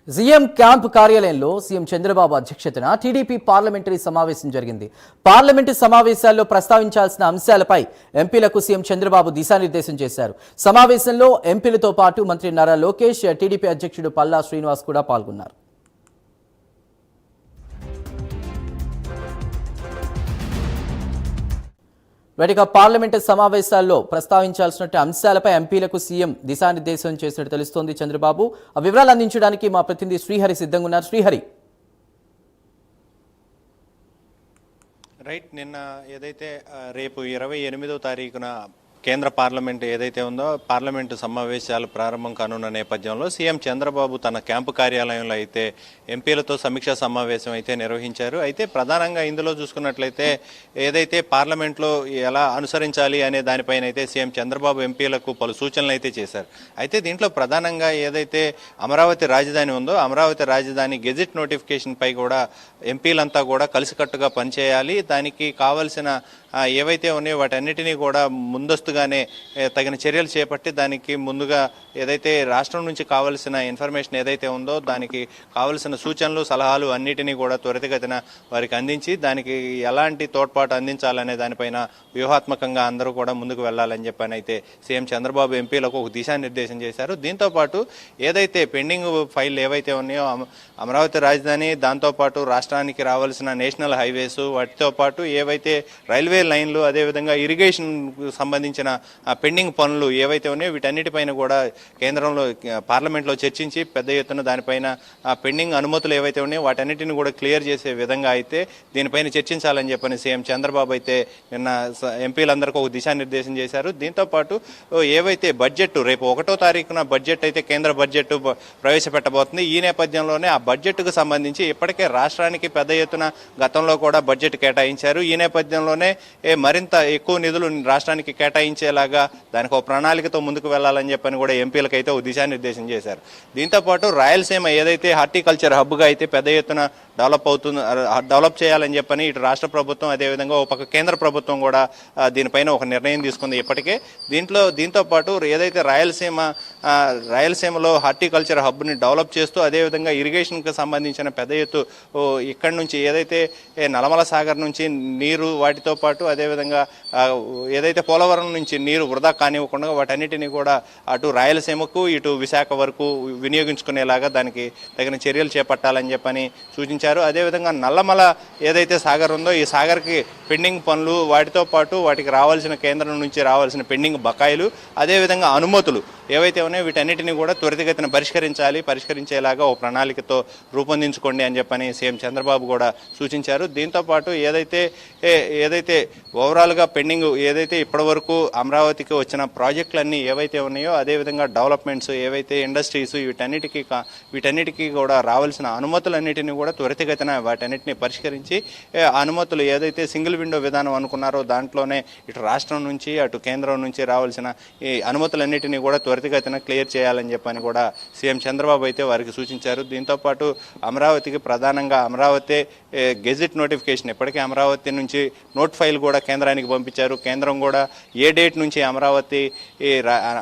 CM camp కార్యాలయంలో CM Chandrababu అధ్యక్షతన TDP parliamentary సమావేశం జరిగింది. పార్లమెంటు సమావేశాల్లో ప్రస్తావించాల్సిన అంశాలపై ఎంపీలకు సీఎం చంద్రబాబు దిశానిర్దేశం చేశారు. సమావేశంలో ఎంపీలతో పాటు మంత్రి నారా లోకేష్, టీడీపీ అధ్యక్షుడు పల్లా శ్రీనివాస్ కూడా పాల్గొన్నారు. వేదిక పార్లమెంటు సమావేశాల్లో ప్రస్తావించాల్సిన అంశాలపై ఎంపీలకు సీఎం దిశానిర్దేశం చేసినట్టు తెలుస్తోంది. చంద్రబాబు ఆ వివరాలు అందించడానికి మా ప్రతినిధి శ్రీహరి సిద్ధంగా ఉన్నారు. శ్రీహరి, రైట్. నిన్న ఏదైతే రేపు 28వ తారీఖున కేంద్ర పార్లమెంటు ఏదైతే ఉందో పార్లమెంటు సమావేశాలు ప్రారంభం కానున్న నేపథ్యంలో సీఎం చంద్రబాబు తన క్యాంపు కార్యాలయంలో అయితే ఎంపీలతో సమీక్షా సమావేశం అయితే నిర్వహించారు. అయితే ప్రధానంగా ఇందులో చూసుకున్నట్లయితే ఏదైతే పార్లమెంట్లో ఎలా అనుసరించాలి అనే దానిపైన అయితే సీఎం చంద్రబాబు ఎంపీలకు పలు సూచనలు అయితే చేశారు. అయితే దీంట్లో ప్రధానంగా ఏదైతే అమరావతి రాజధాని ఉందో అమరావతి రాజధాని గెజిట్ నోటిఫికేషన్ పై కూడా ఎంపీలంతా కూడా కలిసికట్టుగా పనిచేయాలి. దానికి కావలసిన ఏవైతే ఉన్నాయో వాటన్నిటినీ కూడా ముందస్తుగానే తగిన చర్యలు చేపట్టి దానికి ముందుగా ఏదైతే రాష్ట్రం నుంచి కావలసిన ఇన్ఫర్మేషన్ ఏదైతే ఉందో దానికి కావలసిన సూచనలు సలహాలు అన్నిటినీ కూడా త్వరితగతిన వారికి అందించి దానికి ఎలాంటి తోడ్పాటు అందించాలనే దానిపైన వ్యూహాత్మకంగా అందరూ కూడా ముందుకు వెళ్లాలని చెప్పని అయితే సీఎం చంద్రబాబు ఎంపీలకు ఒక దిశానిర్దేశం చేశారు. దీంతోపాటు ఏదైతే పెండింగ్ ఫైల్ ఏవైతే ఉన్నాయో అమరావతి రాజధాని, దాంతోపాటు రాష్ట్రానికి రావాల్సిన నేషనల్ హైవేస్, వాటితో పాటు ఏవైతే రైల్వే లైన్లు, అదేవిధంగా ఇరిగేషన్ సంబంధించిన పెండింగ్ పనులు ఏవైతే ఉన్నాయో వీటన్నిటిపైన కూడా కేంద్రంలో పార్లమెంట్లో చర్చించి పెద్ద ఎత్తున దానిపైన పెండింగ్ అనుమతులు ఏవైతే ఉన్నాయో వాటన్నిటిని కూడా క్లియర్ చేసే విధంగా అయితే దీనిపైన చర్చించాలని చెప్పని సీఎం చంద్రబాబు అయితే నిన్న ఎంపీలందరికీ ఒక దిశానిర్దేశం చేశారు. దీంతోపాటు ఏవైతే బడ్జెట్ రేపు 1వ తారీఖున బడ్జెట్ అయితే కేంద్ర బడ్జెట్ ప్రవేశపెట్టబోతుంది. ఈ నేపథ్యంలోనే ఆ బడ్జెట్కు సంబంధించి ఇప్పటికే రాష్ట్రానికి పెద్ద ఎత్తున గతంలో కూడా బడ్జెట్ కేటాయించారు. ఈ నేపథ్యంలోనే మరింత ఎక్కువ నిధులు రాష్ట్రానికి కేటాయించేలాగా దానికి ఒక ప్రణాళికతో ముందుకు వెళ్లాలని చెప్పని కూడా ఎంపీలకైతే ఒక దిశానిర్దేశం చేశారు. దీంతోపాటు రాయలసీమ ఏదైతే హార్టికల్చర్ హబ్గా అయితే పెద్ద ఎత్తున డెవలప్ చేయాలని చెప్పని ఇటు రాష్ట్ర ప్రభుత్వం అదేవిధంగా ఒక పక్క కేంద్ర ప్రభుత్వం కూడా దీనిపైన ఒక నిర్ణయం తీసుకుంది ఇప్పటికే. దీంతో పాటు ఏదైతే రాయలసీమలో హార్టికల్చర్ హబ్ని డెవలప్ చేస్తూ అదేవిధంగా ఇరిగేషన్కి సంబంధించిన పెద్ద ఎత్తు ఇక్కడి నుంచి ఏదైతే నల్లమల సాగర్ నుంచి నీరు, వాటితో పాటు అదేవిధంగా ఏదైతే పోలవరం నుంచి నీరు వృధా కానివ్వకుండా వాటన్నిటినీ కూడా అటు రాయలసీమకు ఇటు విశాఖ వరకు వినియోగించుకునేలాగా దానికి తగిన చర్యలు చేపట్టాలని చెప్పని సూచించారు. అదేవిధంగా నల్లమల ఏదైతే సాగర్ ఉందో ఈ సాగర్కి పెండింగ్ పనులు, వాటితో పాటు వాటికి రావాల్సిన కేంద్రం నుంచి రావాల్సిన పెండింగ్ బకాయిలు, అదేవిధంగా అనుమతులు ఏవైతే ఉన్నాయో వీటన్నిటిని కూడా త్వరితగతిన పరిష్కరించేలాగా ఓ ప్రణాళికతో రూపొందించుకోండి అని చెప్పని సీఎం చంద్రబాబు కూడా సూచించారు. దీంతోపాటు ఏదైతే ఓవరాల్గా పెండింగ్ ఏదైతే ఇప్పటివరకు అమరావతికి వచ్చిన ప్రాజెక్టులన్నీ ఏవైతే ఉన్నాయో అదేవిధంగా డెవలప్మెంట్స్ ఏవైతే ఇండస్ట్రీస్ వీటన్నిటికీ కూడా రావాల్సిన అనుమతులన్నిటిని కూడా త్వరితగతిన వాటన్నిటిని పరిష్కరించి అనుమతులు ఏదైతే సింగిల్ విండో విధానం అనుకున్నారో దాంట్లోనే ఇటు రాష్ట్రం నుంచి అటు కేంద్రం నుంచి రావాల్సిన ఈ అనుమతులన్నిటినీ కూడా త్వరితగతిన క్లియర్ చేయాలని చెప్పని కూడా సీఎం చంద్రబాబు అయితే వారికి సూచించారు. దీంతోపాటు అమరావతికి ప్రధానంగా అమరావతి గెజిట్ నోటిఫికేషన్ ఇప్పటికే అమరావతి నుంచి నోట్ ఫైల్ కూడా కేంద్రానికి పంపించారు. కేంద్రం కూడా ఏ డేట్ నుంచి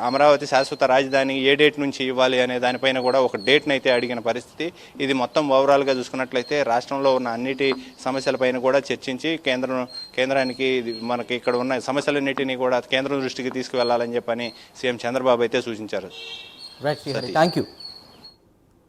అమరావతి శాశ్వత రాజధాని ఏ డేట్ నుంచి ఇవ్వాలి అనే దానిపైన కూడా ఒక డేట్ని అయితే అడిగిన పరిస్థితి. ఇది మొత్తం ఓవరాల్గా చూసుకున్నట్లయితే రాష్ట్రంలో ఉన్న అన్నిటి సమస్యలపైన కూడా చర్చించి కేంద్రానికి మనకి ఇక్కడ ఉన్న సమస్యలన్నిటినీ కూడా కేంద్రం దృష్టికి తీసుకువెళ్లాలని చెప్పని సీఎం చంద్రబాబు అయితే సూచించారు. Thank you.